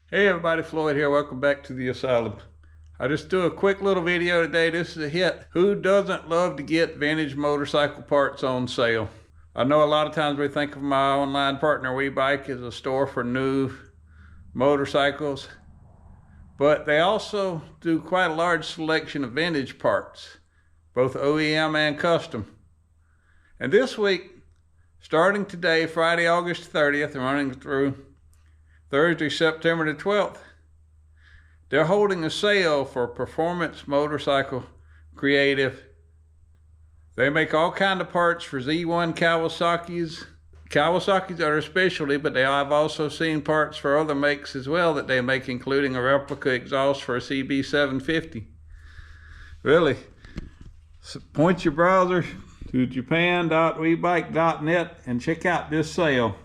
Hey everybody, Floyd here. Welcome back to the Asylum. I just do a quick little video today. This is a hit. Who doesn't love to get vintage motorcycle parts on sale? I know a lot of times we think of my online partner WeBike as a store for new motorcycles, but they also do quite a large selection of vintage parts, both OEM and custom. And this week, starting today, Friday, August 30th, and running through Thursday, September the 12th, they're holding a sale for Performance Motorcycle Creative. They make all kinds of parts for Z1 Kawasaki's. Kawasaki's are a specialty, but I've also seen parts for other makes as well that they make, including a replica exhaust for a CB750. Really, so point your browser to japan.webike.net and check out this sale.